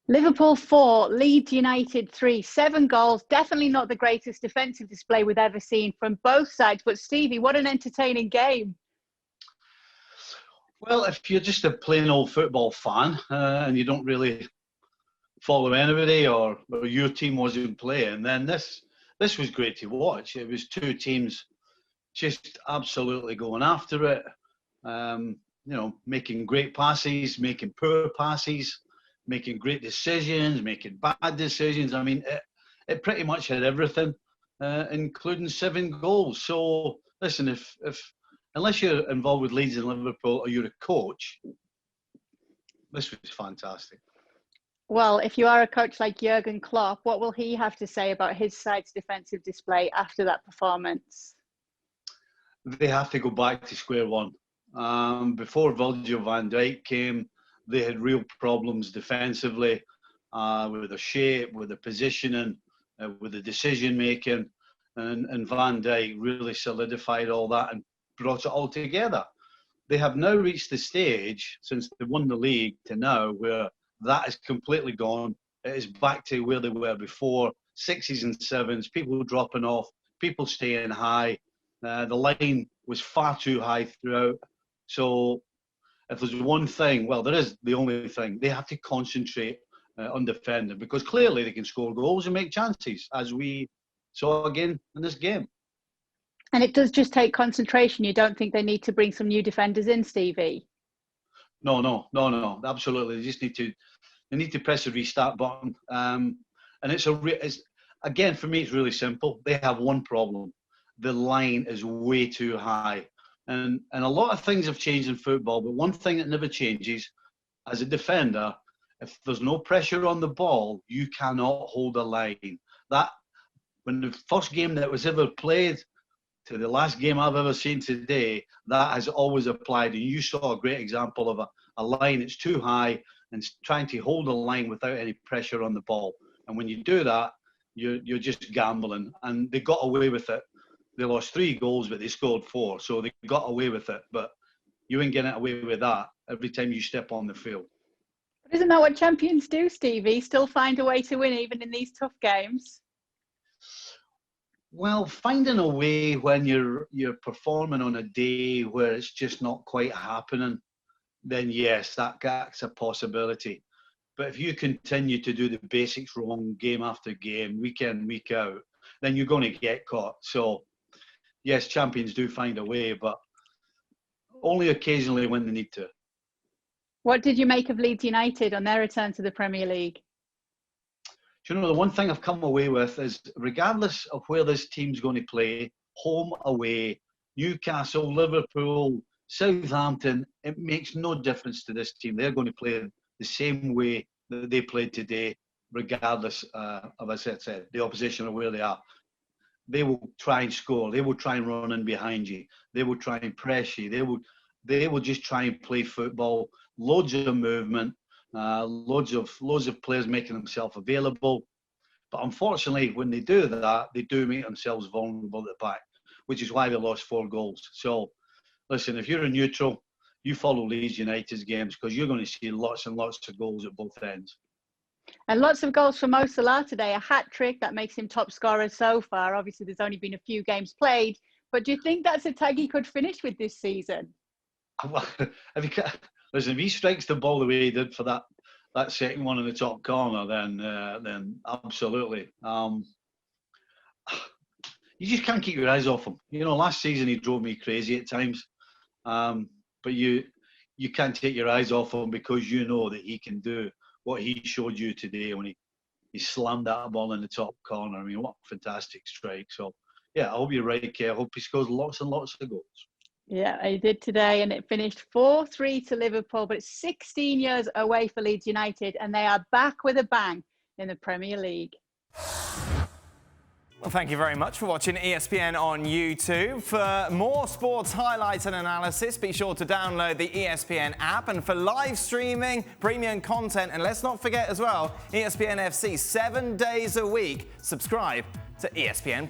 Liverpool 4, Leeds United 3, 7 goals. Definitely not the greatest defensive display we've ever seen from both sides. But Stevie, what an entertaining game. Well, if you're just a plain old football fan and you don't really follow anybody or your team wasn't playing, then this was great to watch. It was two teams just absolutely going after it, making great passes, making poor passes, making great decisions, making bad decisions. I mean, it pretty much had everything, including 7 goals. So, listen, if unless you're involved with Leeds and Liverpool or you're a coach, this was fantastic. Well, if you are a coach like Jurgen Klopp, what will he have to say about his side's defensive display after that performance? They have to go back to square one. Before Virgil van Dijk came, they had real problems defensively with the shape, with the positioning, with the decision making, and Van Dijk really solidified all that and brought it all together. They have now reached the stage since they won the league to now where that is completely gone. It is back to where they were before, 6s and 7s, people dropping off, people staying high. The line was far too high throughout. So if there's one thing, well, there is the only thing, they have to concentrate on defending because clearly they can score goals and make chances, as we saw again in this game. And it does just take concentration. You don't think they need to bring some new defenders in, Stevie? No, absolutely. They need to press the restart button. And it's again, for me, it's really simple. They have one problem. The line is way too high. And a lot of things have changed in football, but one thing that never changes, as a defender, if there's no pressure on the ball, you cannot hold a line. That, when the first game that was ever played to the last game I've ever seen today, that has always applied. And you saw a great example of a line that's too high and trying to hold a line without any pressure on the ball. And when you do that, you're just gambling. And they got away with it. They lost 3 goals, but they scored 4. So they got away with it. But you ain't getting away with that every time you step on the field. But isn't that what champions do, Stevie? Still find a way to win even in these tough games? Well, finding a way when you're performing on a day where it's just not quite happening, then yes, that's a possibility. But if you continue to do the basics wrong game after game, week in, week out, then you're going to get caught. So, yes, champions do find a way, but only occasionally when they need to. What did you make of Leeds United on their return to the Premier League? Do you know, the one thing I've come away with is regardless of where this team's going to play, home, away, Newcastle, Liverpool, Southampton, it makes no difference to this team. They're going to play the same way that they played today, regardless of, as I said, the opposition or where they are. They will try and score. They will try and run in behind you. They will try and press you. They will just try and play football. Loads of movement. Loads of players making themselves available, but unfortunately, when they do that, they do make themselves vulnerable at the back, which is why they lost 4 goals. So, listen, if you're a neutral, you follow Leeds United's games because you're going to see lots and lots of goals at both ends. And lots of goals for Mo Salah today, a hat-trick that makes him top scorer so far. Obviously, there's only been a few games played, but do you think that's a tag he could finish with this season? Well, listen, if he strikes the ball the way he did for that second one in the top corner, then absolutely. You just can't keep your eyes off him. You know, last season he drove me crazy at times, but you can't take your eyes off him because you know that he can do what he showed you today when he slammed that ball in the top corner. I mean, what a fantastic strike. So, yeah, I hope you're right, Kay. I hope he scores lots and lots of goals. Yeah, he did today, and it finished 4-3 to Liverpool, but it's 16 years away for Leeds United, and they are back with a bang in the Premier League. Well, thank you very much for watching ESPN on YouTube. For more sports highlights and analysis, be sure to download the ESPN app. And for live streaming, premium content, and let's not forget as well, ESPN FC 7 days a week. Subscribe to ESPN+.